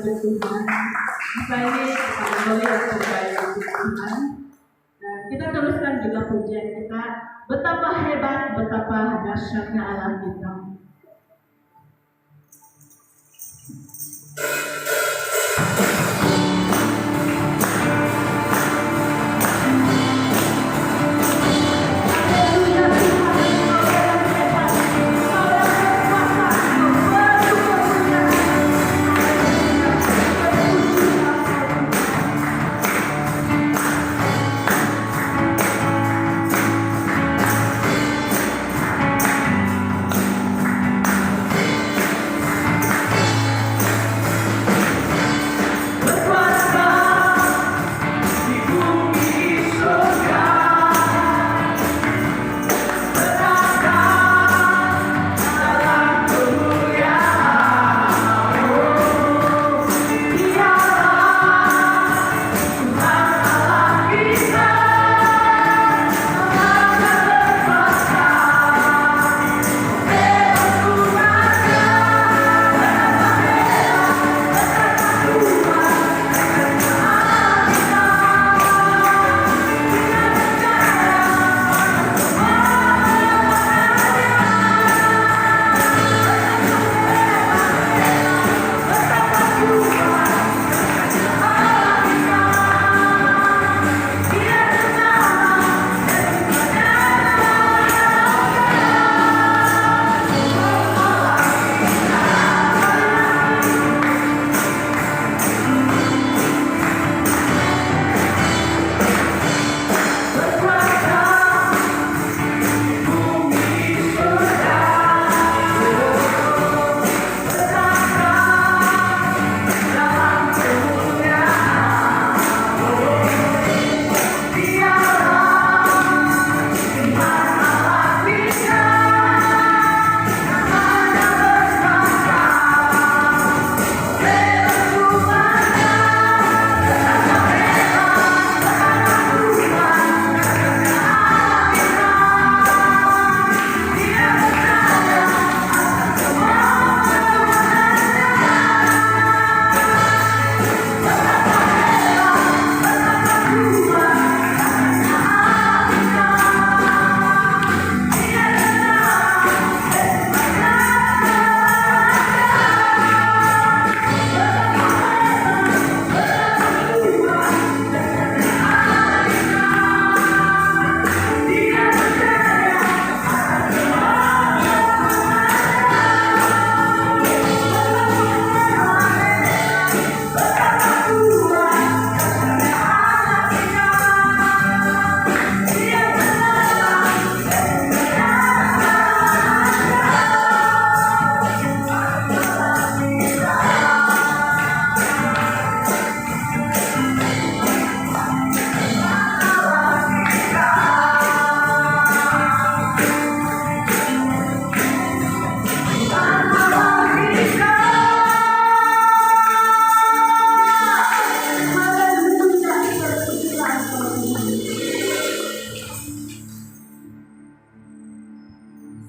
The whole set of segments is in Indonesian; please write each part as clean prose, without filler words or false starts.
untuk Tuhan. Masa ini kita kembali untuk baik untuk Tuhan. Dan kita teruskan juga pujian kita. Betapa hebat, betapa dahsyatnya Allah kita.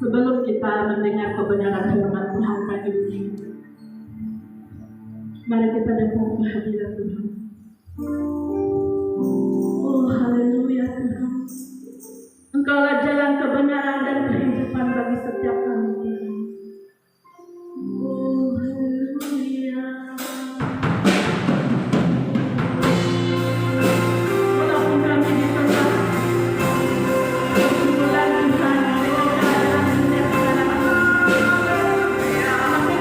Sebelum kita mendengar kebenaran firman Tuhan pagi ini, mari kita datang ke hadirat Tuhan. Oh haleluya Tuhan, Engkaulah jalan kebenaran dan kehidupan bagi setiap kami. Oh haleluya. Walaupun kami di tengah pergumulan Tuhan dengan keadaan dunia sekarang, tapi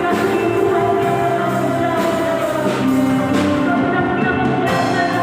kasih Tuhan benar-benar membiarkan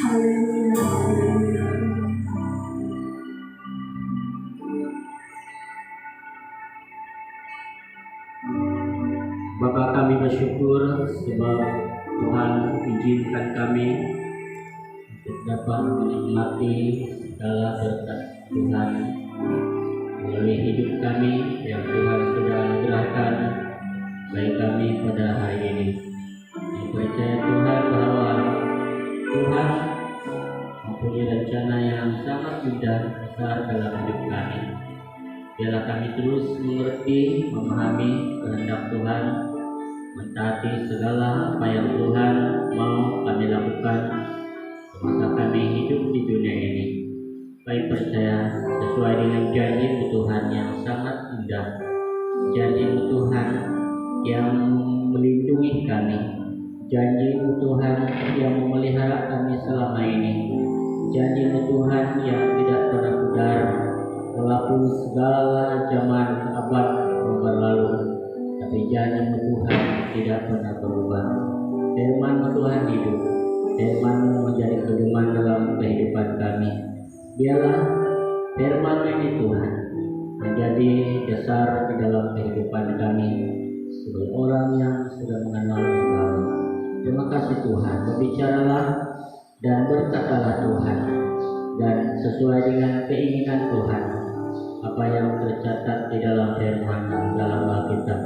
Haleluya, haleluya. Bapa, kami bersyukur sebab Tuhan izinkan kami untuk dapat menikmati segala berkat Tuhan melalui hidup kami yang Tuhan sudah anugerahkan bagi kami pada hari ini. Kami percaya Tuhan bahwa Tuhan mempunyai rencana yang sangat indah besar dalam hidup kami. Biarlah kami terus mengerti, memahami kehendak Tuhan, mentaati segala apa yang Tuhan mau kami lakukan semasa kami hidup di dunia ini. Kami percaya sesuai dengan janji Tuhan yang sangat indah, janji Tuhan yang melindungi kami, janji Tuhan yang memelihara kami selama ini, janji Tuhan yang tidak pernah pudar walaupun segala zaman abad berlalu, tapi janji Tuhan tidak pernah berubah. Firman Tuhan hidup, firman menjadi pedoman dalam kehidupan kami. Biarlah firman ini Tuhan menjadi dasar di dalam kehidupan kami sebagai orang yang sudah mengenal Engkau. Terima kasih Tuhan, berbicaralah dan berkatalah Tuhan, dan sesuai dengan keinginan Tuhan apa yang tercatat di dalam firman dalam Alkitab.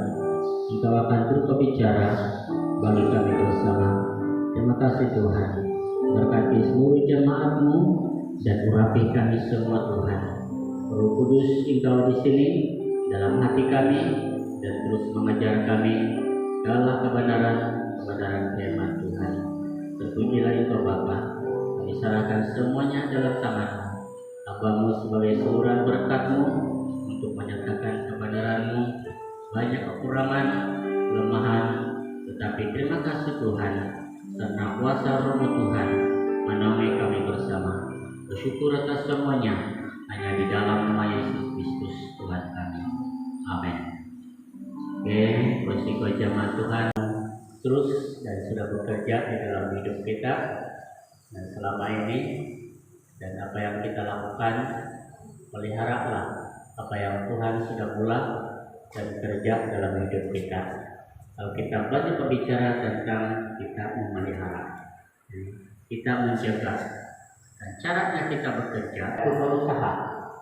Engkau akan berbicara bagi kami bersama. Terima kasih Tuhan, berkati seluruh jemaat-Mu dan urapi kami semua Tuhan. Roh Kudus, Engkau di sini dalam hati kami dan terus mengajar kami dalam kebenaran firman Tuhan. Terpujilah Engkau Bapa. Kami serahkan semuanya dalam tangan-Mu. Hamba-Mu sebagai saluran berkat-Mu untuk menyatakan kebenaran-Mu. Banyak kekurangan, kelemahan, tetapi terima kasih Tuhan, karena kuasa Roh Tuhan menaungi kami bersama. Bersyukur atas semuanya hanya di dalam nama Yesus Kristus Tuhan kami. Amin. Oke, bersiko jemaat Tuhan terus dan sudah bekerja di dalam hidup kita dan selama ini, dan apa yang kita lakukan, peliharalah apa yang Tuhan sudah mulai dan kerja dalam hidup kita. Kalau kita banyak berbicara tentang kita memelihara, kita menjaga, dan caranya kita bekerja itu berusaha.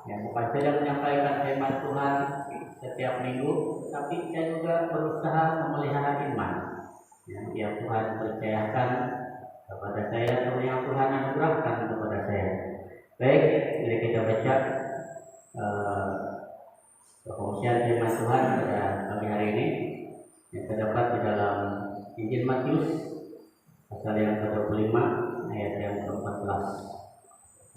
Yang bukan saja menyampaikan firman Tuhan setiap minggu, tapi saya juga berusaha memelihara iman yang Tuhan percayakan kepada saya atau yang Tuhan anugerahkan kepada saya. Baik, mari kita baca perkongsian firman Tuhan pada pagi hari ini yang terdapat di dalam Injil Matius pasal yang ke-25 ayat yang ke-14.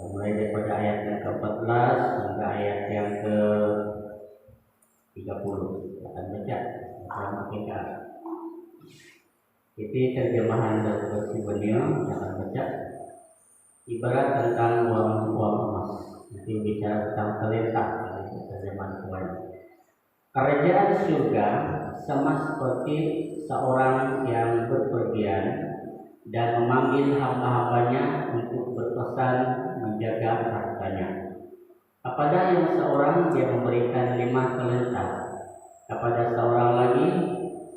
Mulai daripada ayat yang ke-14 hingga ayat yang ke-30. Akan baca bersama kita. Ini terjemahan dari versi Benio yang akan baca. Ibarat tentang uang emas. Nanti bicara tentang talenta terjemahan Tuhan. Kerajaan surga sama seperti seorang yang berpergian dan memanggil hamba-hambanya untuk berpesan menjaga hartanya. Kepada yang seorang dia memberikan 5 talenta, kepada seorang lagi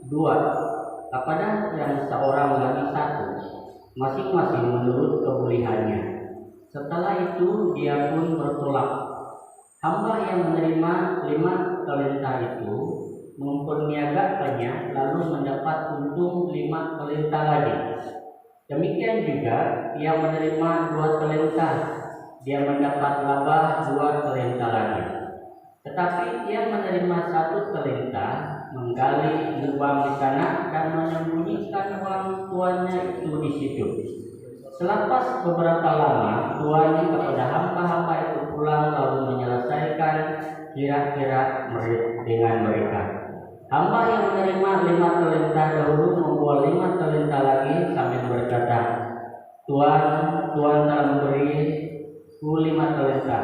2, kepada yang seorang lagi 1, masing-masing menurut kebolehannya. Setelah itu dia pun bertolak. Hamba yang menerima 5 talenta itu memperniagakannya lalu mendapat untung 5 talenta lagi. Demikian juga yang menerima 2 talenta, dia mendapat laba 2 talenta lagi. Tetapi yang menerima 1 talenta menggali lubang di sana dan menyembunyikan uang tuannya itu di situ. Selepas beberapa lama, tuannya kepada hamba-hamba itu pulang lalu menyelesaikan kira-kira dengan mereka. Hamba yang menerima 5 talenta dahulu membawa 5 talenta lagi sambil berkata, Tuan telah memberiku 5 talenta.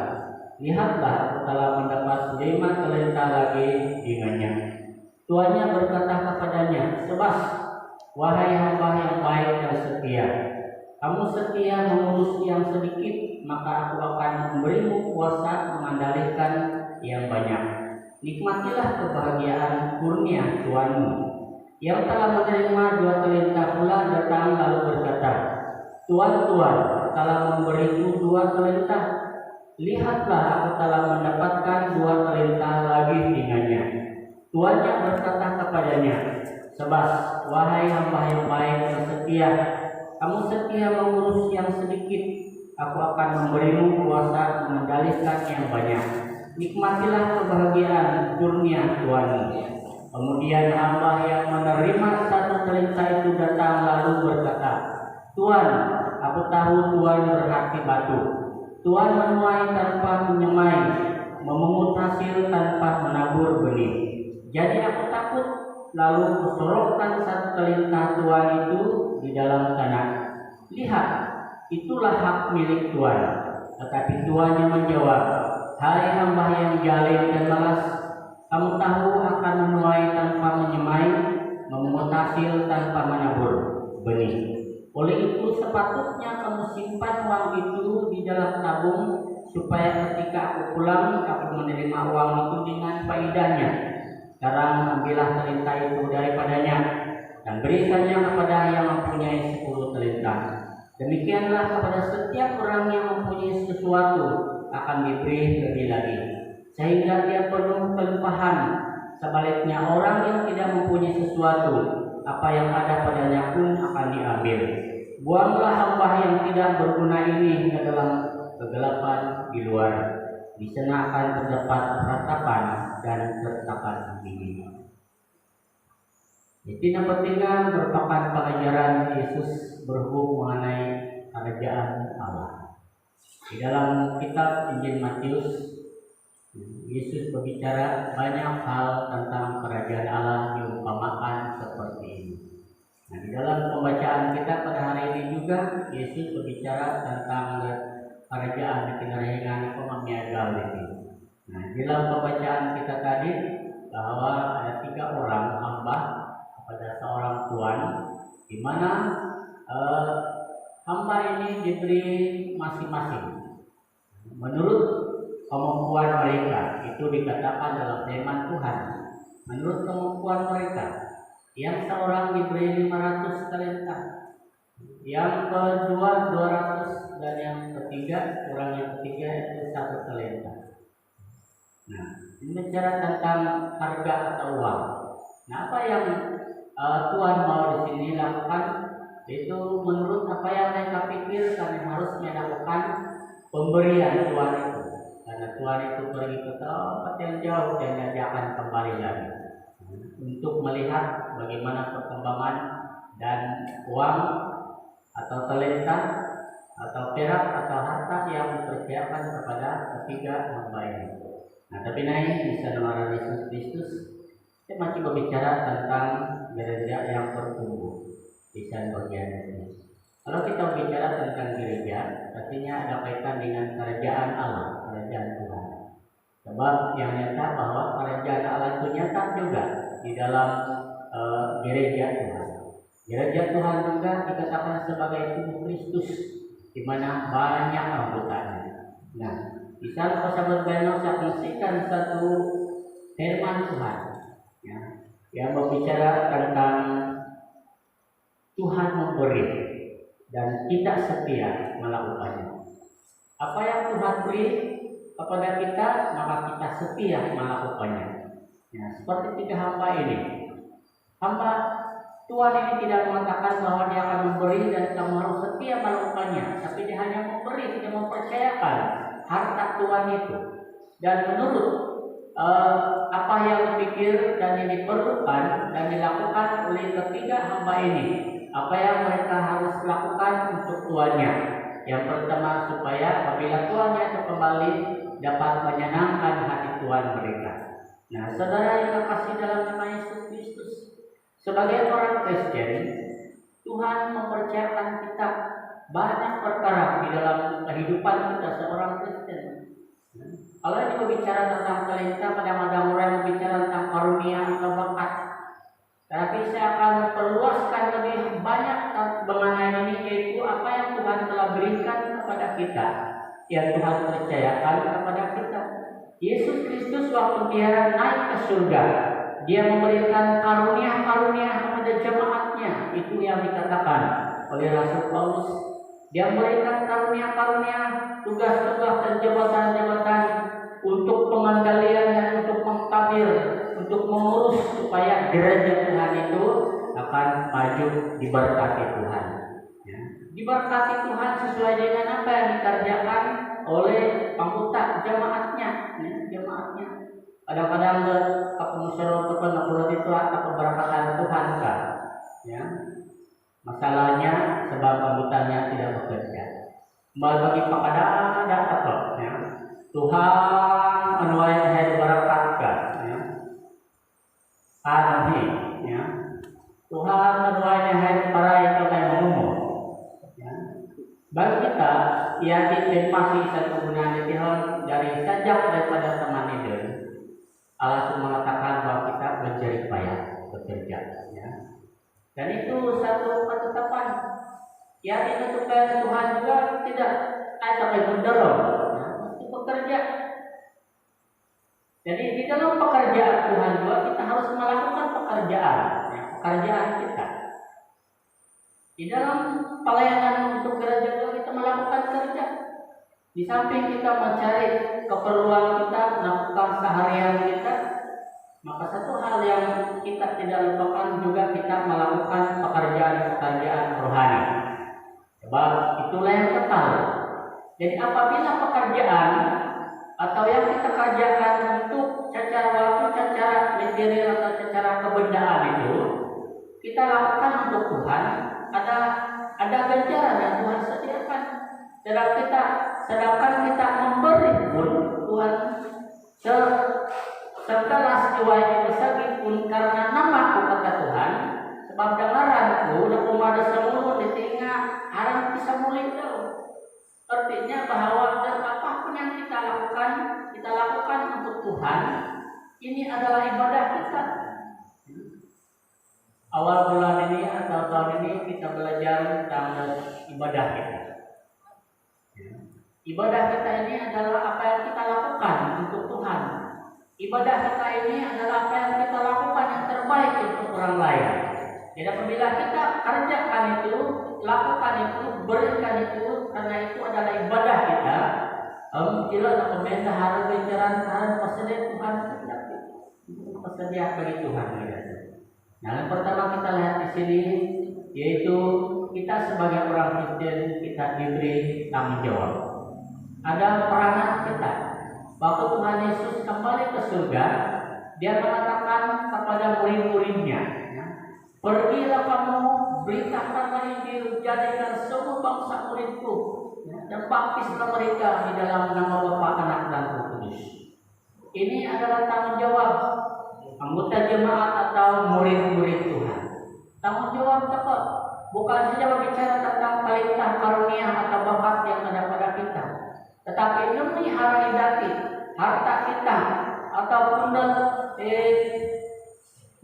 Lihatlah, aku telah mendapat 5 talenta lagi dengannya. Tuannya berkata kepadanya, Sebas, wahai hamba yang baik dan setia. Kamu setia mengurus yang sedikit, maka aku akan memberimu kuasa mengendalikan yang banyak. Nikmatilah kebahagiaan kurnia Tuhanmu. Yang telah menerima 2 talenta pula datang lalu berkata, Tuan, Tuan, telah memberiku 2 talenta. Lihatlah, aku telah mendapatkan 2 talenta lagi dengannya. Tuannya berkata kepadanya, Sebas, wahai hamba yang baik dan setia, kamu setia mengurus yang sedikit, aku akan memberimu kuasa mengendalikan yang banyak. Nikmatilah kebahagiaan kurnia Tuhanmu. Kemudian hamba yang menerima 1 talenta itu datang lalu berkata, Tuan, aku tahu Tuan berhati batu. Tuan menuai tanpa menyemai, memungut hasil tanpa menabur benih. Jadi aku takut, lalu kusorokkan 1 talenta Tuan itu di dalam tanah. Lihat, itulah hak milik Tuan. Tetapi tuannya menjawab, Hai hamba yang jalim dan malas, kamu tahu akan menuai tanpa menyemai, memungut hasil tanpa menabur benih. Oleh itu sepatutnya kamu simpan uang itu di dalam tabung, supaya ketika aku pulang, aku menerima uang itu dengan faedahnya. Sekarang ambillah talenta itu daripadanya, dan berikannya kepada yang mempunyai 10 talenta. Demikianlah kepada setiap orang yang mempunyai sesuatu akan diberi lebih lagi, sehingga dia penuh kelimpahan. Sebaliknya orang yang tidak mempunyai sesuatu, apa yang ada padanya pun akan diambil. Buanglah hamba yang tidak berguna ini ke dalam kegelapan di luar. Di sana akan terdapat ratapan dan keretakan gigi. Jadi yang pentingnya merupakan pengajaran Yesus berhubung mengenai kerajaan Allah. Di dalam kitab Injil Matius, Yesus berbicara banyak hal tentang kerajaan Allah diumpamakan seperti ini. Nah, di dalam pembacaan kita pada hari ini juga Yesus berbicara tentang kerajaan di Kinarhengan Pemamia Galilea. Nah, di dalam pembacaan kita tadi bahwa ada 3 orang hamba kepada seorang tuan, di mana hamba ini diberi masing-masing menurut kemampuan mereka. Itu dikatakan dalam firman Tuhan, menurut kemampuan mereka. Yang seorang diberi 500 talenta, yang kedua 200, dan yang ketiga, orang yang ketiga itu 1 talenta. Nah, ini bicara tentang harga atau uang. Nah, apa yang Tuhan mau di sini lakukan, itu menurut apa yang mereka pikirkan yang harus melakukan pemberian Tuhan itu. Karena Tuhan itu pergi ke tempat yang jauh dan dia akan kembali lagi untuk melihat bagaimana perkembangan dan uang atau talenta atau perak atau harta yang dipercayakan kepada ketiga hamba ini. Nah, tapi naik bisa nama Yesus Kristus, kita masih berbicara tentang gereja yang bertumbuh. Bisa bagian ini. Kalau kita bicara tentang gereja, artinya ada kaitan dengan kerajaan Allah, kerajaan Tuhan. Sebab yang nyata bahwa kerajaan Allah itu nyata juga di dalam gereja Tuhan. Gereja Tuhan juga dikatakan sebagai tubuh Kristus, di mana banyak anggotanya. Nah, di sana sahabat Beno saya kongsikan satu firman Tuhan, ya, yang berbicara tentang Tuhan memberi dan kita setia melakukannya. Apa yang Tuhan beri kepada kita, maka kita setia melakukannya. Ya, seperti 3 hamba ini. Hamba Tuhan ini tidak mengatakan bahwa dia akan memberi dan kamu harus setia melakukannya, tapi dia hanya memberi, dia mempercayakan harta Tuhan itu. Dan menurut apa yang dipikir dan yang diperlukan dan dilakukan oleh ketiga hamba ini, apa yang mereka harus lakukan untuk tuannya. Yang pertama, supaya apabila tuannya itu kembali dapat menyenangkan hati Tuhan mereka. Nah, saudara yang terkasih dalam nama Yesus Kristus, sebagai orang Kristen, Tuhan mempercayakan kita banyak perkara di dalam kehidupan kita seorang Kristen. Kalau kita bicara tentang talenta, kadang-kadang orang bicara tentang karunia atau bakat. Tapi saya akan perluaskan lebih banyak mengenai ini, yaitu apa yang Tuhan telah berikan kepada kita, yang Tuhan percayakan kepada kita. Yesus Kristus waktu dia naik ke surga, dia memberikan karunia-karunia kepada jemaatnya. Itu yang dikatakan oleh Rasul Paulus. Dia memberikan karunia-karunia, tugas-tugas dan jabatan-jabatan untuk pengendalian dan untuk mengtabir, untuk mengurus supaya gereja Tuhan itu akan maju diberkati Tuhan. Ya. Diberkati Tuhan sesuai dengan apa yang dikerjakan oleh anggota jemaatnya. Ya, jemaatnya. Kadang-kadang kepengusahaan kepengurusan itu atau keberkatan Tuhan kan. Ya. Masalahnya sebab anggotanya tidak bekerja. Kembali bagi pakada tetap. Ya. Tuhan menuai hari berkatkan. Ya. Amin. Ya. Tuhan menuai hari para itu akan umum. Ya. Bagi kita, ia ditemasi satu gunanya Tuhan dari sejak daripada teman itu. Allah mengatakan bahwa kita berjerih payah bekerja. Ya. Dan itu satu ketetapan. Ya, ditentukan Tuhan juga tidak sampai mendorong. Ya. Mesti bekerja. Jadi di dalam pekerjaan Tuhan juga kita harus melakukan pekerjaan. Ya, pekerjaan kita. Di dalam pelayanan untuk gereja juga kita melakukan kerja. Di samping kita mencari keperluan kita, melakukan seharian kita, maka satu hal yang kita tidak lupakan juga kita melakukan pekerjaan-pekerjaan rohani. Sebab itulah yang kekal. Jadi apabila pekerjaan atau yang kita kerjakan untuk secara waktu, secara material atau secara kebendaan itu kita lakukan untuk Tuhan, ada ganjaran yang Tuhan sediakan. Sedangkan kita memberi pun Tuhan setelah jiwa itu pun karena namaku kata Tuhan, sebab dengaranku udah kumada semulu di telinga harap bisa mulai tahu. Artinya bahwa apapun yang kita lakukan untuk Tuhan, ini adalah ibadah kita. Awal bulan ini atau tahun ini kita belajar tentang ibadah kita. Ibadah kita ini adalah apa yang kita lakukan untuk Tuhan. Ibadah kita ini adalah apa yang kita lakukan yang terbaik untuk orang lain. Jadi apabila kita kerjakan itu, lakukan itu, berikan itu, karena itu adalah ibadah kita. Bila ada pemerintah harus bicara harus persedia Tuhan kita, persedia bagi Tuhan. Nah, yang pertama kita lihat di sini yaitu kita sebagai orang Kristen kita diberi tanggung jawab. Ada peranan kita. Waktu Tuhan Yesus kembali ke surga, dia mengatakan kepada murid-muridnya, pergilah kamu, beritakanlah Injil, jadikan semua bangsa muridku, dan baptislah mereka di dalam nama Bapa, Anak dan Roh Kudus. Ini adalah tanggung jawab anggota jemaat atau murid-murid Tuhan. Tanggung jawab tepat, bukan saja berbicara tentang talenta, karunia atau bakat yang ada pada kita, tetapi demi harta kita ataupun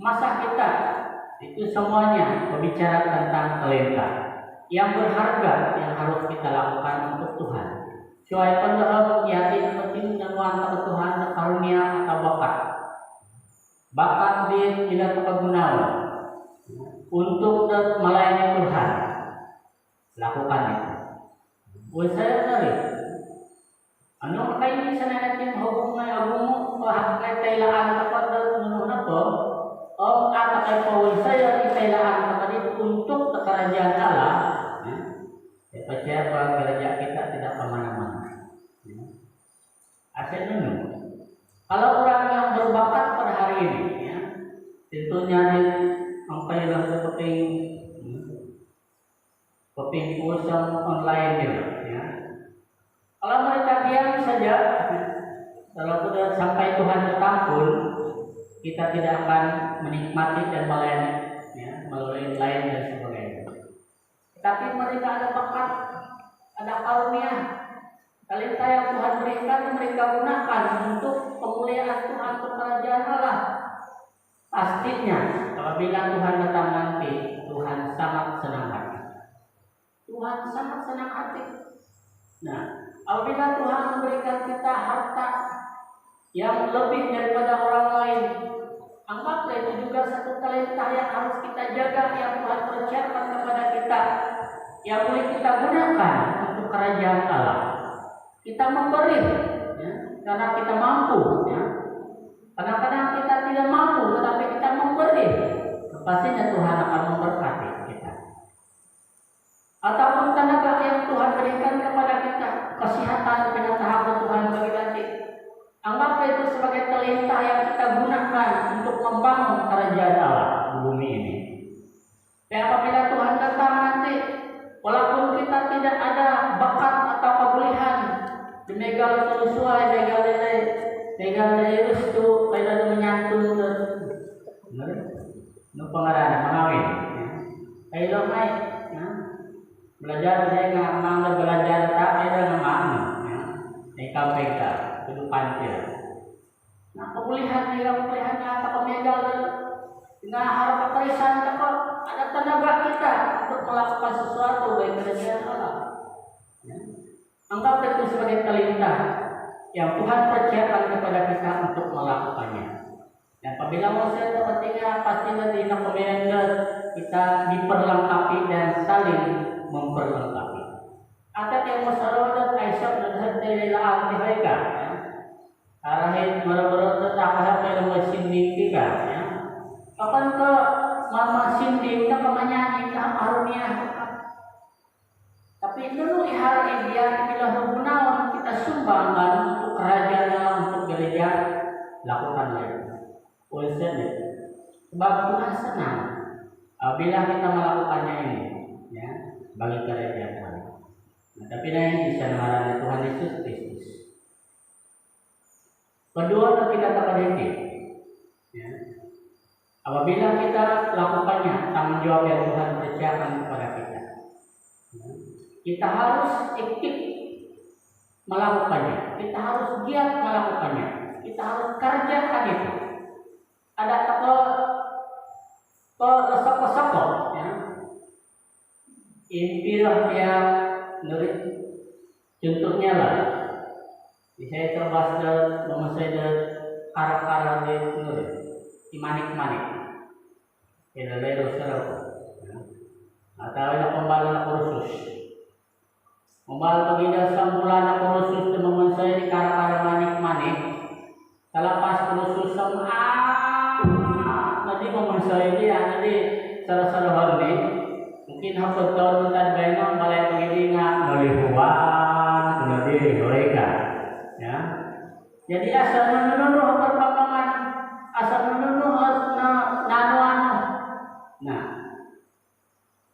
masa kita, itu semuanya berbicara tentang talenta yang berharga yang harus kita lakukan untuk Tuhan. Sesuai pendahulu yakin penting dan wanita Tuhan karunia atau bakat di tidak kegunaan untuk melayani Tuhan, lakukan itu. Buat saya dari ano kayo sa natin hubung na abumo bahag kailangan kapag nununod po o kakakay po saya kailangan kapag untuk kerajaan Allah. Percaya bahwa gereja kita tidak kemana-mana. Asal dulu. Kalau orang yang berbakat pada hari ini, ya, tentunya angkailah seperti kursus online gitu, ya. Kalau mereka diam saja, kalau sudah sampai Tuhan datang pun, kita tidak akan menikmati dan melayani, ya, melalui lain dan sebagainya. Tapi mereka ada bakat, ada karunia, talenta yang Tuhan berikan, mereka gunakan untuk pemuliaan Tuhan untuk kerajaan Allah. Pastinya apabila Tuhan datang nanti, Tuhan sangat senang hati. Tuhan sangat senang hati. Nah, apabila Tuhan memberikan kita harta yang lebih daripada orang lain, anggaplah itu juga satu talenta yang harus kita jaga, yang Tuhan percayakan kepada kita, yang boleh kita gunakan untuk kerajaan Allah. Kita memberi, ya, karena kita mampu. Ya. Kadang-kadang kita tidak mampu, tetapi kita memberi, pastinya Tuhan akan memberkati kita. Ataupun tenaga yang Tuhan berikan kepada kita, kesehatan dengan tahap Tuhan bagi nanti. Anggaplah itu sebagai talenta yang kita gunakan untuk membangun kerajaan Allah di bumi ini. Dan apabila Tuhan datang nanti, walaupun kita tidak ada bakat atau kebolehan, megal sesuai megal itu pada menyantun no pengarana mengawin. Ayo naik, belajar saya nggak belajar tak ada ngamang, KPK kehidupan dia. Nah kebolehannya atau megal dengan harap kekerasan atau ada tenaga kita untuk melakukan sesuatu baik kerajaan Allah. Anggap itu sebagai talenta yang Tuhan percayakan kepada kita untuk melakukannya. Dan apabila Moses kepentingan pasti nanti kita diperlengkapi dan saling memperlengkapi. Atat yang masyarakat Aisyah dan hadai laang mereka. Arahin mereka tak ada mesin kita. Kapan ke mama sinding ke menyanyi ke harunia. Tapi dulu ihar dia bila gunawan kita sumbangkan untuk kerajaan untuk gereja lakukan lagi. Oleh sebab Tuhan senang bila kita melakukannya ini, ya, bagi kerajaan Allah. Nah, tapi ini bisa mengarahkan Tuhan Yesus Kristus. Kedua kita terkait, ya. Apabila kita lakukannya, tanggung jawab yang Tuhan percayakan kepada kita. Ya. Kita harus aktif melakukannya. Kita harus giat melakukannya. Kita harus kerjakan itu. Ada soko-soko, ya. Impirah yang nurit. Contohnya lah. Saya terbas memasai arah-arah di nurit. Imanik-manik. Tidak lero serau. Atau ada pembalan kursus. Membal pagida sambulan na kursus na mamansay di kara-kara manik-manik. Kalapas kursus nadi mamansay di nadi sarah-sarah ni. Mungkin hapon taon tan bayno balay pagidi nga malihuan nadi mereka. Ya. Jadi asal menunuh perkembangan, asal menunuh na nano. Nah.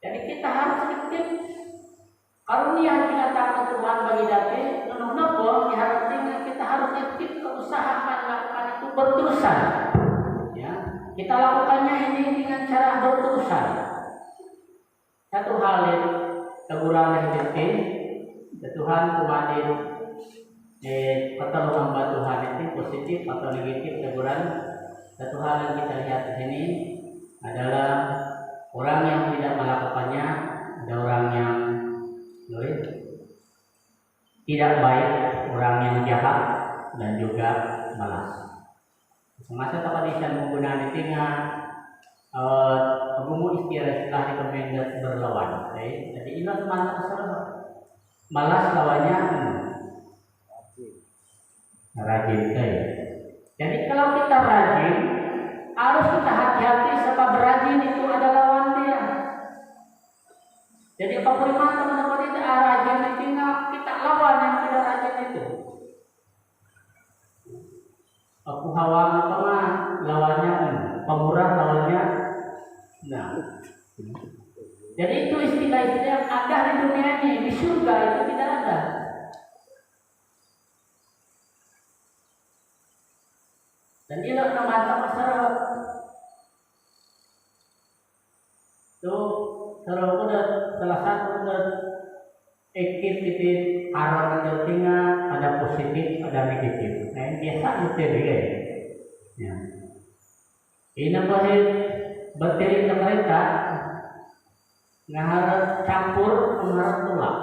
Jadi kita harus aktif. Karunia tinatawag Tuhan bagi dati, nunong po, iharapin kita harus aktif keusahaan lakukan itu berterusan. Ya, kita lakukannya ini dengan cara berterusan. Satu hal yang teguran yang penting, Tuhan kemarin pertolongan hamba Tuhan itu positif atau negatif teguran. Satu hal yang kita lihat di sini adalah orang yang tidak melakukannya, ada orang yang tidak baik, orang yang jahat dan juga malas. Semasa kapadisan menggunakan tinggal pengumu istilah rekomendasi berlawan. Jadi ini mana malas lawannya rajin. Jadi kalau kita rajin, harus kita hati-hati sebab rajin itu adalah lawan dia. Jadi apabila teman-teman itu rajin tinggal kita lawan yang tidak rajin itu. Aku hawa apa lawannya pemurah lawannya. Nah, jadi itu istilah-istilah yang ada di dunia ini, di surga itu tidak ada. Dan ilah mata masyarakat itu salah satu aktivitas arah tertinggal ada positif ada negatif. Nah, biasa itu dia. Ya. Ina pasti berteri mereka ngaharap campur mengarap tulak.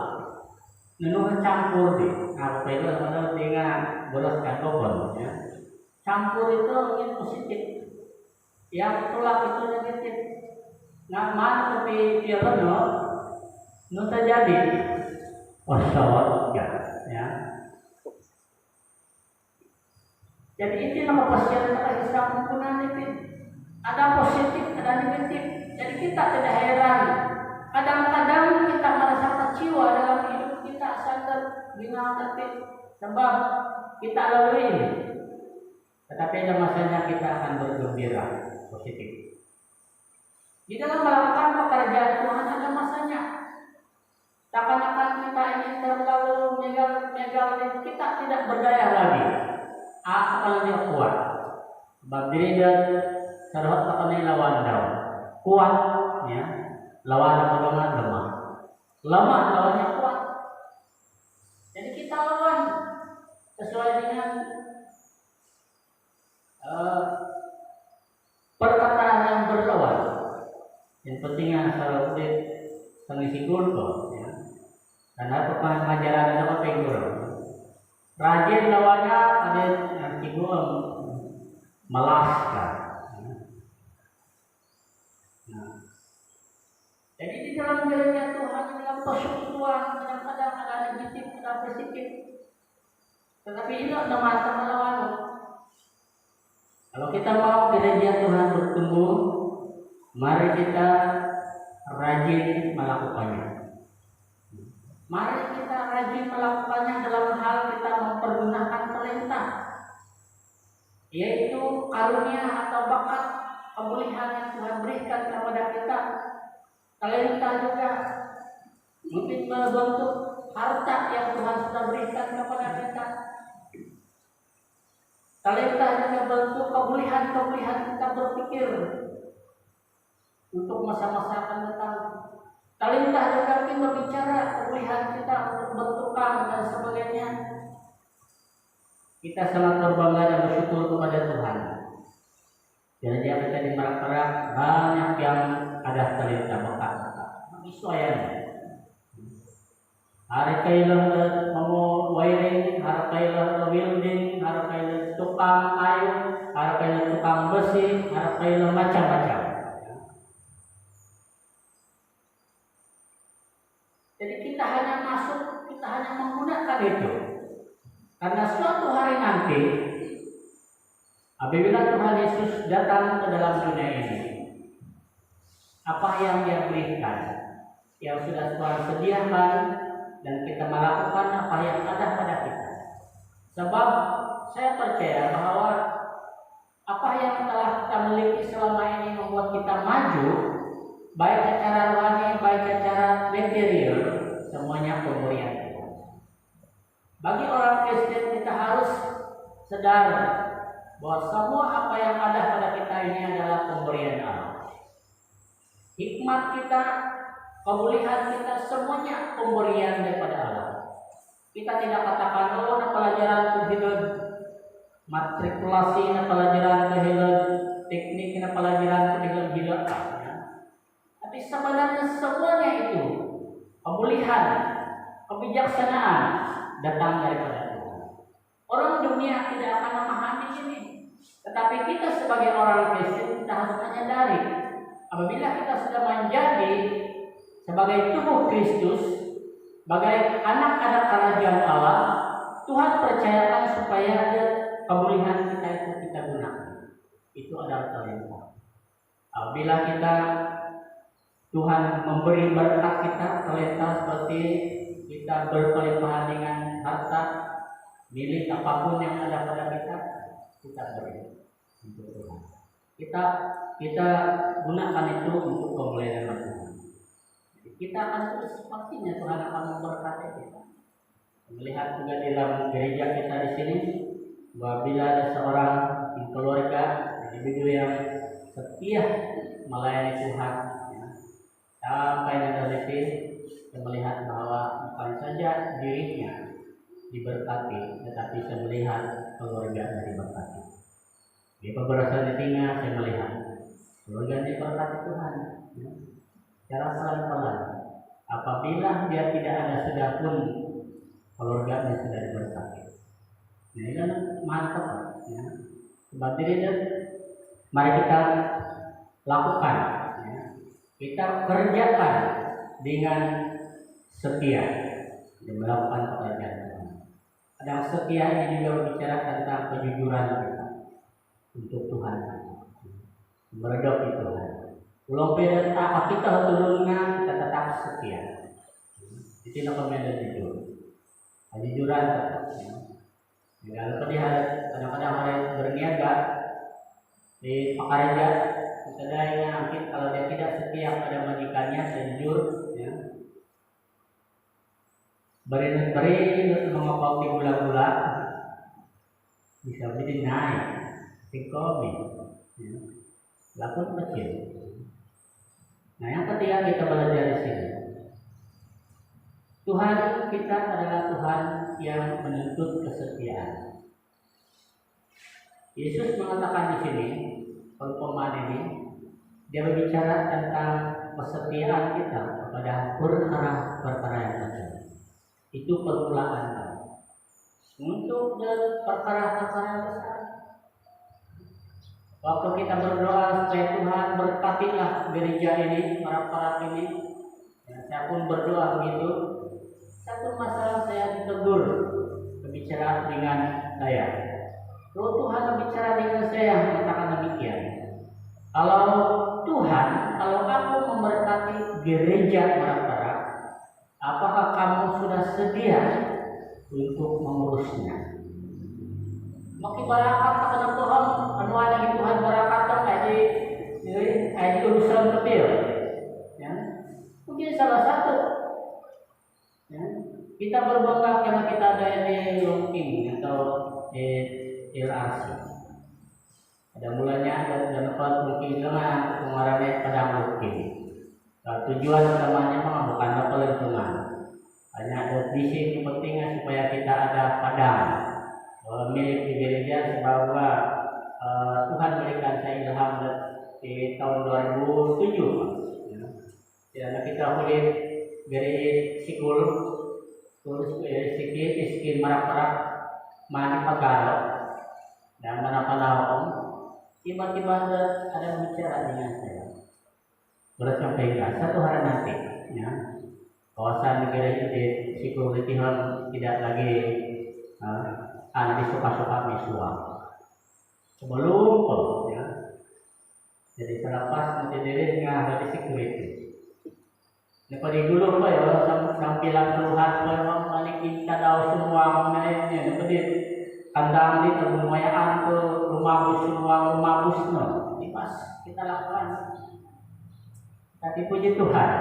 Nenu campur di apa itu ada dengan bolas karbon ya. Campur itu yang positif, yang tulak itu negatif. Nah mana tapi dia no terjadi wasawat ya. Jadi itu nama pasien kita bisa menggunakan itu. Ada positif, ada negatif. Jadi kita tidak heran. Kadang-kadang kita merasa kecewa dalam hidup kita sadar dengan negatif sebab kita lalui ini. Tetapi ada masanya kita akan bergembira positif. Di dalam melakukan pekerjaan Tuhan ada masanya. Seakan-akan kita ingin terlalu megal, kita tidak berdaya lagi. Apalagi kuat. Sebab diri dan sarhat akan lawan daun. Kuat, ya. Lawan apa lemah. Lemah lawannya kuat. Jadi kita lawan sesuai dengan perkataan yang berlawan. Yang pentingnya asal udah mengisi kultur, ya. Karena pengajaran apa pengur. Rajin lawannya ada yang tinggal melaskan. Nah, jadi di dalam gereja Tuhan dalam persekutuan kadang-kadang ada negatif, ada positif. Tetapi ini ada mata melawan. Kalau kita mau gereja Tuhan bertumbuh, mari kita rajin melakukannya. Mari kita rajin melakukannya dalam hal kita mempergunakan talenta, yaitu karunia atau bakat kemuliaan yang Tuhan berikan kepada kita. Talenta juga mungkin berbentuk harta yang Tuhan sudah berikan kepada kita. Talenta juga bentuk kemuliaan kita berpikir untuk masa-masa akan datang. Talenta juga kita berbicara kemuliaan kita untuk bentukan dan sebagainya. Kita sangat berbangga dan bersyukur kepada Tuhan. Jadi kita di Merak banyak yang ada talenta bakat. Sesuaian. Hari kailah mau wiring, hari kailah welding, hari kailah tukang kayu, hari kailah tukang besi, hari kailah macam-macam. Jadi kita hanya masuk, kita hanya menggunakan itu. Karena suatu hari nanti, apabila Tuhan Yesus datang ke dalam dunia ini, apa yang Dia berikan, yang sudah Tuhan sediakan, dan kita melakukan apa yang ada pada kita. Sebab saya percaya bahwa apa yang telah kita miliki selama ini membuat kita maju, baik secara rohani, baik secara material, semuanya pemberian Tuhan. Bagi orang Kristen kita harus sadar bahwa semua apa yang ada pada kita ini adalah pemberian Allah. Hikmat kita, kemuliaan kita, semuanya pemberian daripada Allah. Kita tidak katakan, oh, pelajaran kehidupan matrikulasi, pelajaran kehidupan teknik, pelajaran kehidupan hilang. Tapi sebenarnya semuanya itu pemulihan, kebijaksanaan datang daripada Tuhan. Orang dunia tidak akan memahami ini, tetapi kita sebagai orang Kristen kita harus menyadari apabila kita sudah menjadi sebagai tubuh Kristus, sebagai anak-anak kerajaan Allah, Tuhan percayakan supaya ada kemuliaan kita itu kita gunakan. Itu adalah talenta. Apabila Tuhan memberi berkat kita, talenta seperti kita berkelimpahan dengan harta, milik apapun yang ada pada kita beri untuk Tuhan. Kita gunakan itu untuk kemuliaan Tuhan. Kita akan terus pastinya Tuhan akan memberkati kita. Melihat juga di dalam gereja kita di sini, apabila ada seorang keluarga individu yang setia melayani Tuhan, ya, sampai nanti kita melihat bahwa bukan saja dirinya diberkati, tetapi saya melihat keluarga yang diberkati. Di beberapa titiknya saya melihat keluarga diberkati Tuhan, ya. Secara pelan-pelan. Apabila dia tidak ada sedapun keluarganya sudah diberkati. Nah, ini kan mantap, ya. Sebab ini mari kita lakukan, ya. Kita kerjakan dengan setia dan melakukan pekerjaan Tuhan. Kadang setia ini juga bicara tentang kejujuran kita untuk Tuhan, meredoki Tuhan. Kalau beda apa kita turunnya kita tetap setia. Itu namanya jujur. Kejujuran tetap. Kalau kadang-kadang hari berniaga di pekerja, misalnya mungkin kalau dia tidak setia pada majikannya, jujur, ya. Beri mengopoti gula-gula bisa jadi naik, sikomi, ya. Lakon kecil. Nah, yang ketiga kita belajar di sini. Tuhan kita adalah Tuhan yang menuntut kesetiaan. Yesus mengatakan di sini, perumpamaan ini, dia berbicara tentang kesetiaan kita kepada perkara-perkara yang kecil. Itu permulaan untuk perkara-perkara yang besar. Waktu kita berdoa supaya Tuhan berkatilah gereja ini, para ini, ya, saya pun berdoa begitu. Satu masalah saya ditegur berbicara dengan saya. Kalau Tuhan berbicara dengan saya mengatakan demikian. Kalau aku memberkati gereja para, apakah kamu sudah sedia untuk mengurusnya? Makin barakat kepada Tuhan, anuan lagi Tuhan barakat jadi urusan kecil. Ya, mungkin salah satu. Ya, kita berbangga karena kita ada di Longking atau LRC. Ada mulanya dan dapat mungkin dengan pengarahnya pada Longking. Tujuan utamanya memang bukan dapat lingkungan. Hanya ada visi kepentingan supaya kita ada padang milik di gereja bahwa Tuhan berikan saya ilham di tahun 2007. Ya, kita boleh gereja sikul terus sikit marak-marak mani pagalo dan mana-mana tiba-tiba ada bicara dengan saya. Bersampaikan satu hari nanti, ya, kawasan gereja di sikul tidak lagi anak disuka-suka misua. Sebelum ya. Jadi selepas nanti diri dengan dari security. Daripada dulu apa ya sampilan Tuhan memang kita tahu semua mengenainya. Daripada kandang di terbumayaan ke rumah bus semua rumah bus no. Pas kita lakukan. Tapi puji Tuhan,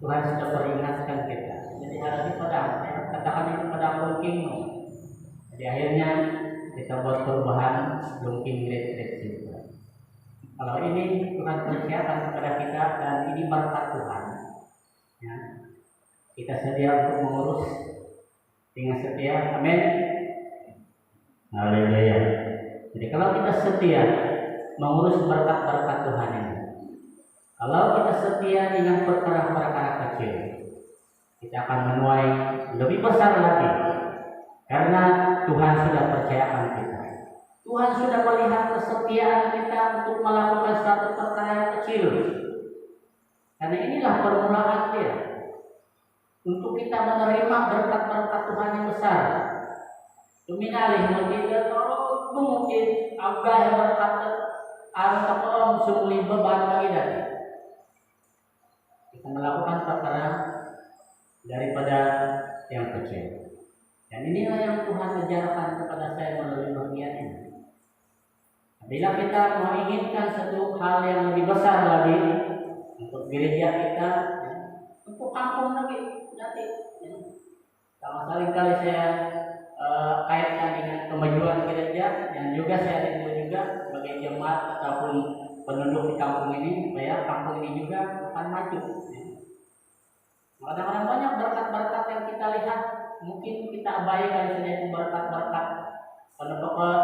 Tuhan sudah peringatkan kita. Jadi harus dipadam. Katakan itu pada mungkin. Jadi akhirnya kita buat perubahan mungkin retreat juga. Kalau ini Tuhan persiapkan kepada kita dan ini berkat Tuhan. Ya. Kita sedia untuk mengurus dengan setia. Amin. Haleluya. Jadi kalau kita setia mengurus berkat-berkat Tuhan ini. Kalau kita setia dengan perkara-perkara kecil, kita akan menuai lebih besar lagi. Karena Tuhan sudah percayakan kita. Tuhan sudah melihat kesetiaan kita untuk melakukan suatu perkara yang kecil. Karena inilah permulaan dia. Untuk kita menerima berkat-berkat Tuhan yang besar. Tuminalih mungkin mungkin agak yang berkata orang sumuli beban bagi dari. Kita melakukan perkara daripada yang kecil. Dan inilah yang Tuhan ajarkan kepada saya melalui bagian ini. Bila kita menginginkan satu hal yang lebih besar lagi untuk gereja kita, ya, untuk kampung lagi nanti. Ya. Sama kali saya kaitkan dengan kemajuan gereja dan juga saya rindu juga sebagai jemaat ataupun penduduk di kampung ini supaya kampung ini juga akan maju. Ya. Kadang-kadang banyak berkat-berkat yang kita lihat mungkin kita abaikan saja itu berkat-berkat. Kalau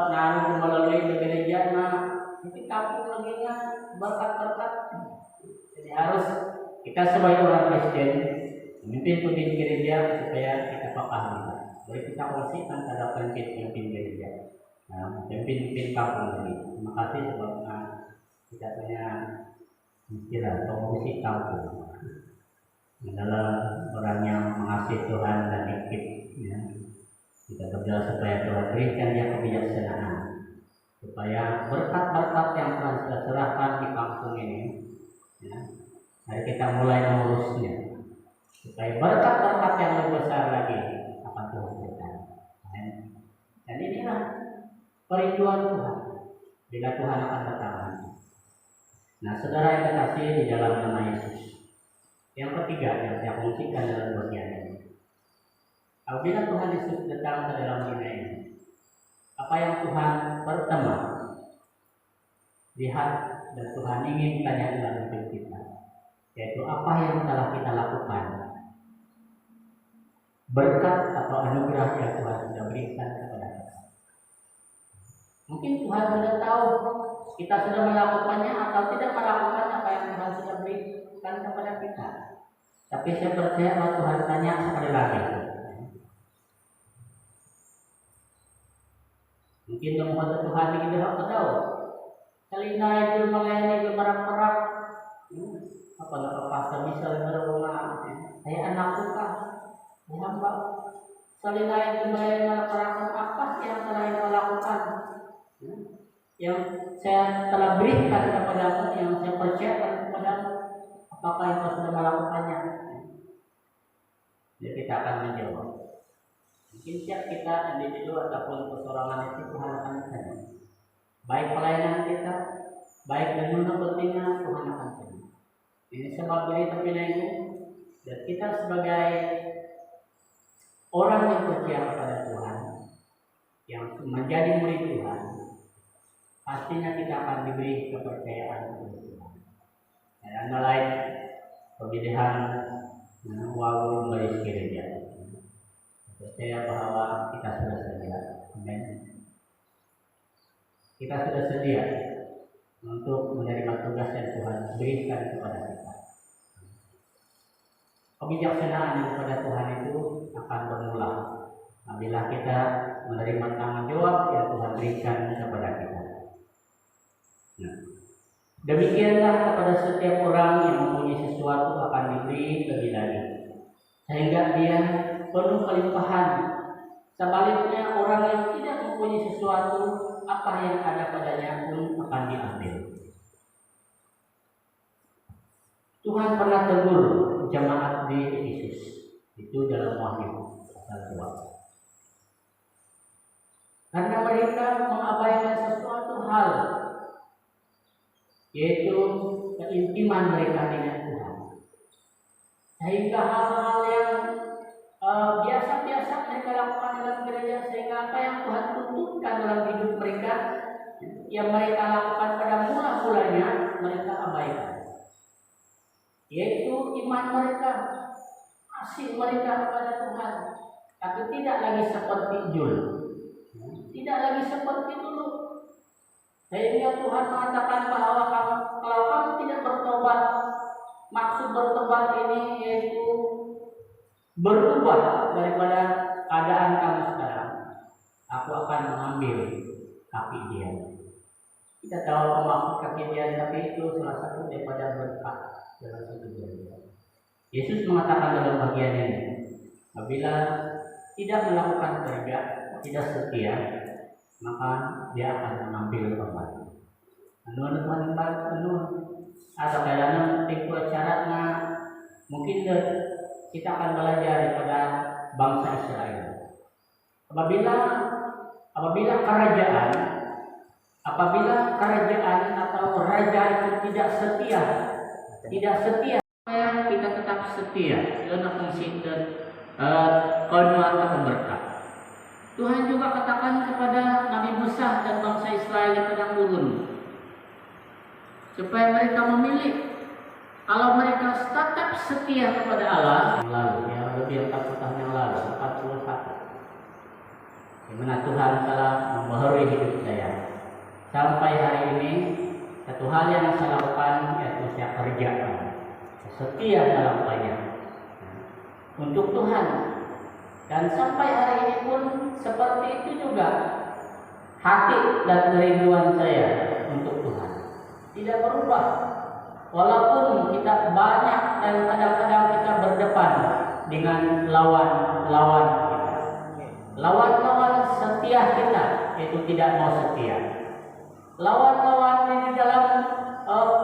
namun melalui gereja di kampung lagi berkat-berkat. Jadi harus kita sebagai orang Kristen pemimpin gereja supaya kita pahami. Boleh kita kongsikan pada pemimpin gereja, pemimpin kampung lagi. Terima kasih sebab kita punya istilah pengungsi kampung adalah orang yang mengasihi Tuhan dan ikut. Ya. Kita berdoa supaya Tuhan berikan dia kebijaksanaan, supaya berkat-berkat yang telah kita serahkan di kampung ini, ya, mari kita mulai mengurusnya, supaya berkat-berkat yang lebih besar lagi akan Tuhan berikan. Dan inilah perinduan Tuhan bila Tuhan akan datang. Nah, saudara yang terkasih di dalam nama Yesus, yang ketiga yang saya fungsikan dalam bagian ini, apabila Tuhan Yesus datang ke dalam dunia ini, apa yang Tuhan pertama lihat dan Tuhan ingin tanya dalam hidup kita, yaitu apa yang telah kita lakukan, berkat atau anugerah yang Tuhan sudah berikan kepada kita. Mungkin Tuhan sudah tahu kita sudah melakukannya atau tidak melakukan apa yang Tuhan sudah berikan kepada kita. Tapi saya percaya bahwa Tuhan tanya sekali lagi. Mungkin temukan Tuhan ini tidak tahu. Salina itu melayani berperak-perak. Apakah pastor misalnya berumah? Saya anak kah? Hamba. Salina itu melayani berperak-perak. Apa yang telah saya lakukan? Yang saya telah berikan kepadamu, yang saya percayakan kepadamu, apakah yang kau sudah melakukannya? Jadi kita akan menjawab. Mungkin setiap kita individu ataupun persoalan itu Tuhan akan tanya. Baik pelayanan kita, baik dengan kepentingan Tuhan akan tanya. Ini sebab dari terpilih ini, dan kita sebagai orang yang percaya kepada Tuhan, yang menjadi murid Tuhan, pastinya kita akan diberi kepercayaan oleh Tuhan. Dan antara lain pemilihan wawon dari gereja. Percaya bahwa kita sudah sedia. Amin. Kita sudah sedia untuk menerima tugas yang Tuhan berikan kepada kita. Kebijaksanaan kepada Tuhan itu akan bermula apabila kita menerima tanggung jawab yang Tuhan berikan kepada kita. Nah, demikianlah kepada setiap orang yang mempunyai sesuatu akan diberi lebih lagi, sehingga dia penuh kelimpahan. Sebaliknya orang yang tidak mempunyai sesuatu, apa yang ada padanya pun akan diambil. Tuhan pernah tegur jemaat di Efesus, itu dalam Wahyu pasal 2. Karena mereka mengabaikan sesuatu hal, yaitu keintiman mereka dengan Tuhan, sehingga hal-hal yang biasa-biasa mereka lakukan dalam gereja, sehingga apa yang Tuhan tuntutkan dalam hidup mereka, yang mereka lakukan pada mula-mulanya mereka abaikan, yaitu iman mereka, kasih mereka kepada Tuhan, tapi tidak lagi seperti dulu, tidak lagi seperti dulu. Sehingga Tuhan mengatakan bahwa kalau kamu tidak bertobat, maksud bertobat ini yaitu berubah daripada keadaan kamu sekarang, aku akan mengambil kaki dia. Kita tahu maksud kaki dia, tapi itu salah satu daripada berkat dalam satu gereja. Yesus mengatakan dalam bagian ini, apabila tidak melakukan kerja, tidak setia, maka dia akan mengambil kembali. Ada kailangan tempoh syaratnya, mungkin kita akan belajar daripada bangsa Israel. Apabila kerajaan atau raja itu tidak setia, kita tetap setia. Karena fungsi kenuan atau berkat. Tuhan juga katakan kepada Nabi Musa dan bangsa Israel di padang gurun, supaya mereka memilih. Kalau mereka tetap setia kepada Allah, yang lalu, ya lebih 40 tahun yang lalu, 41, di mana Tuhan telah membaharui hidup saya. sampai hari ini satu hal yang saya lakukan yaitu saya kerjakan, setia melakukannya untuk Tuhan. Dan sampai hari ini pun seperti itu juga hati dan kerinduan saya untuk Tuhan tidak berubah. Walaupun kita banyak dan kadang-kadang kita berdepan dengan lawan-lawan kita, lawan-lawan setia kita itu tidak mau setia, lawan-lawan di dalam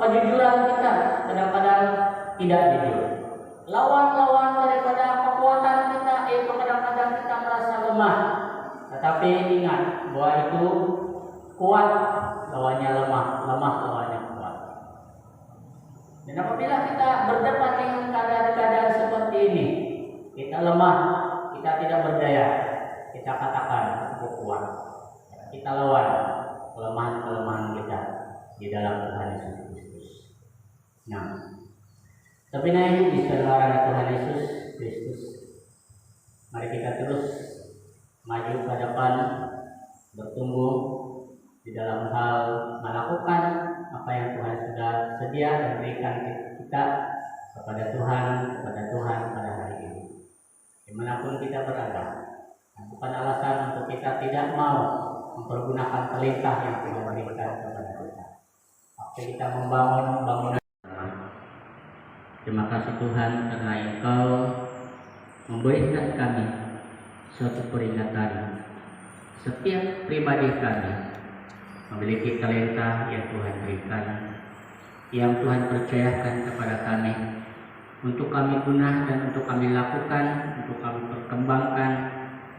kejujuran kita kadang-kadang tidak jujur, lawan-lawan daripada kekuatan kita itu kadang-kadang kita merasa lemah. Tetapi ingat bahwa itu kuat lawannya lemah, lemah lawannya kuat. Dan apabila kita berdepan dengan keadaan-keadaan seperti ini, kita lemah, kita tidak berdaya, kita katakan aku kuat. Kita lawan kelemahan-kelemahan kita di dalam Tuhan Yesus Kristus. Nah, tapi naik di saudara Tuhan Yesus Kristus, mari kita terus maju ke depan, bertumbuh di dalam hal melakukan apa yang Tuhan sudah sedia dan berikan kita kepada Tuhan pada hari ini. Dimanapun kita berada, bukan alasan untuk kita tidak mau mempergunakan perintah yang Tuhan berikan kepada kita. Waktu kita membangun bangunan. Terima kasih Tuhan karena Engkau memberikan kami suatu peringatan. Setiap pribadi kami memiliki talenta yang Tuhan berikan, yang Tuhan percayakan kepada kami untuk kami guna dan untuk kami lakukan, untuk kami perkembangkan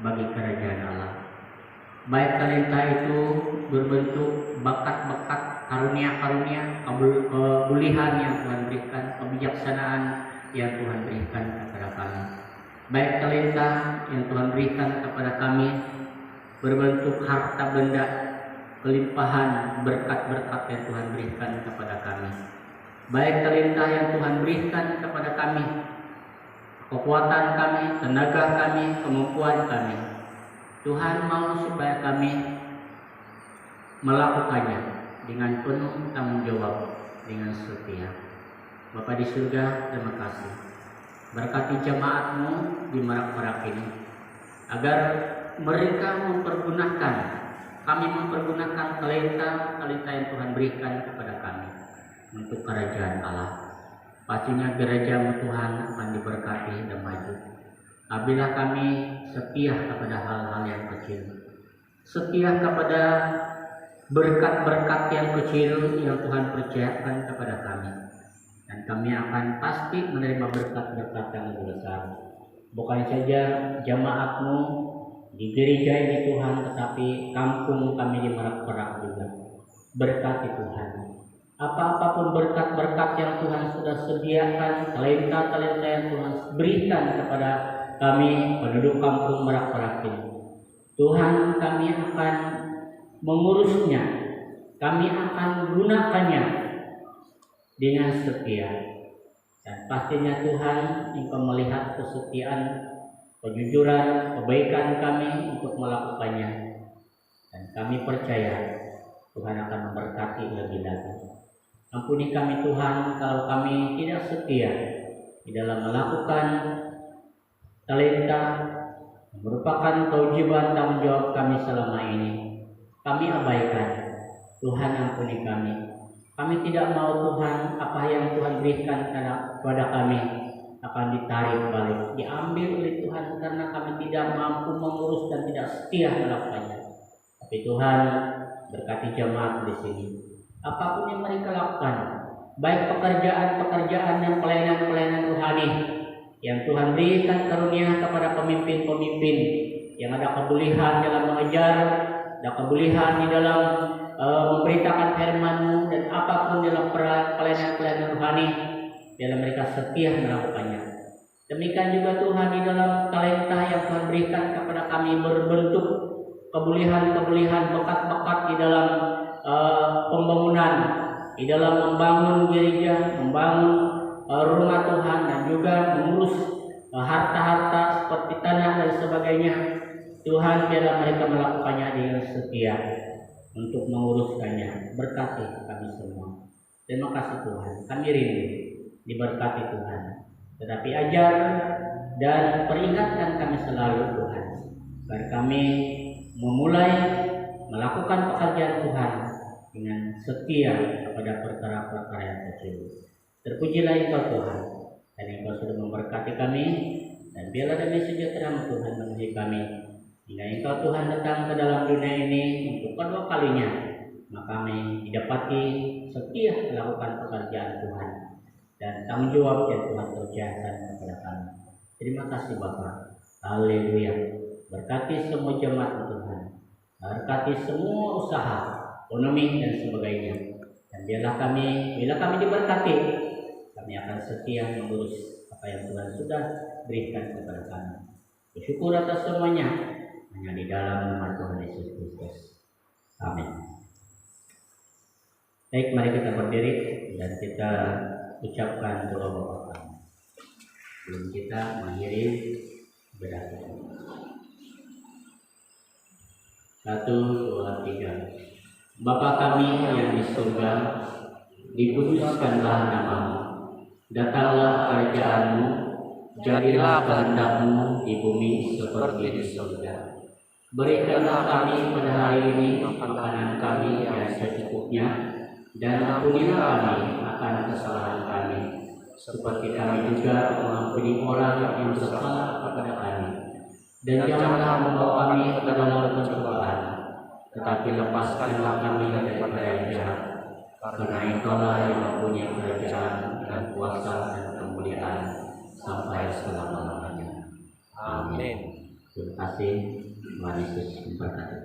bagi kerajaan Allah. Baik talenta itu berbentuk bakat-bakat, karunia-karunia, kebulihan yang Tuhan berikan, kebijaksanaan yang Tuhan berikan kepada kami. Baik talenta yang Tuhan berikan kepada kami berbentuk harta benda, kelimpahan berkat-berkat yang Tuhan berikan kepada kami. Baik talenta yang Tuhan berikan kepada kami, kekuatan kami, tenaga kami, kemampuan kami, Tuhan mau supaya kami melakukannya dengan penuh tanggung jawab, dengan setia. Bapa di surga, terima kasih. Berkati jemaat-Mu di Merak-Merak ini, agar mereka mempergunakan, kami mempergunakan talenta yang Tuhan berikan kepada kami untuk kerajaan Allah. Pastinya gereja-Mu Tuhan akan diberkati dan maju. Apabila kami setia kepada hal-hal yang kecil, setia kepada berkat-berkat yang kecil yang Tuhan percayakan kepada kami, dan kami akan pasti menerima berkat-berkat yang lebih besar. Bukan saja jemaat-Mu di gereja ini Tuhan, tetapi kampung kami di Merak-Merak juga. Berkati Tuhan. Apa-apapun berkat-berkat yang Tuhan sudah sediakan, talenta-talenta yang Tuhan berikan kepada kami penduduk kampung Merak-Merak ini, Tuhan, kami akan mengurusnya, kami akan gunakannya dengan setia. Dan pastinya Tuhan, Engkau melihat kesetiaan, kejujuran, kebaikan kami untuk melakukannya. Dan kami percaya Tuhan akan memberkati lebih lagi. Ampuni kami Tuhan kalau kami tidak setia di dalam melakukan talenta merupakan kewajiban tanggung jawab kami selama ini. Kami abaikan. Tuhan, ampuni kami. Kami tidak mau Tuhan apa yang Tuhan berikan kepada kami akan ditarik balik, diambil oleh Tuhan karena kami tidak mampu mengurus dan tidak setia melakukannya. Tapi Tuhan, berkati jemaat di sini. Apapun yang mereka lakukan, baik pekerjaan-pekerjaan dan pelayanan-pelayanan rohani yang Tuhan berikan karunia kepada pemimpin-pemimpin yang ada kebolehan dalam mengejar, ada kebolehan di dalam memberitakan firman-Mu, dan apapun dalam pelayanan-pelayanan rohani, dalam mereka setia melakukannya. Demikian juga Tuhan di dalam talenta yang Tuhan berikan kepada kami berbentuk kebolehan-kebolehan, bakat-bakat di dalam pembangunan, di dalam membangun gereja, membangun rumah Tuhan, dan juga mengurus harta-harta seperti tanah dan sebagainya. Tuhan, biarlah mereka melakukannya dengan setia. untuk menguruskannya. Berkati kami semua. Terima kasih Tuhan. Kami rindu diberkati Tuhan. Tetapi ajar dan peringatkan kami selalu Tuhan, agar kami memulai melakukan pekerjaan Tuhan dengan setia kepada perkara-perkara yang kecil. Terpujilah Engkau Tuhan, dan Engkau sudah memberkati kami, dan biarlah damai sejahtera Tuhan memenuhi kami, hingga Engkau Tuhan datang ke dalam dunia ini untuk kedua kalinya, maka kami didapati setia melakukan pekerjaan Tuhan dan tanggung jawab yang Tuhan kerjakan kepada kami. Terima kasih Bapa. Haleluya. Berkati semua jemaat Tuhan, berkati semua usaha, ekonomi dan sebagainya. Dan bila kami diberkati, kami akan setia mengurus apa yang Tuhan sudah berikan kepada kami. Bersyukur atas semuanya hanya di dalam nama Tuhan Yesus Kristus. Amin. Baik, mari kita berdiri dan kita ucapkan doa Bapa kami. Sebelum kita mengakhiri ibadah kita. 1, 2, 3. Bapa kami yang di surga, dikuduskanlah namamu. Datanglah kerajaan-Mu, jadilah kehendak-Mu di bumi seperti di surga. Berikanlah kami pada hari ini makanan kami yang secukupnya, dan ampunilah kami akan kesalahan kami, seperti kami juga mengampuni orang yang bersalah kepada kami. Dan janganlah membawa kami ke dalam pencobaan, tetapi lepaskanlah kami daripada yang jahat. Karena Engkaulah yang mempunyai kerajaan dan kuasa dan kemuliaan sampai selama-lamanya. Amin. Terima kasih. Tuhan Yesus memberkati.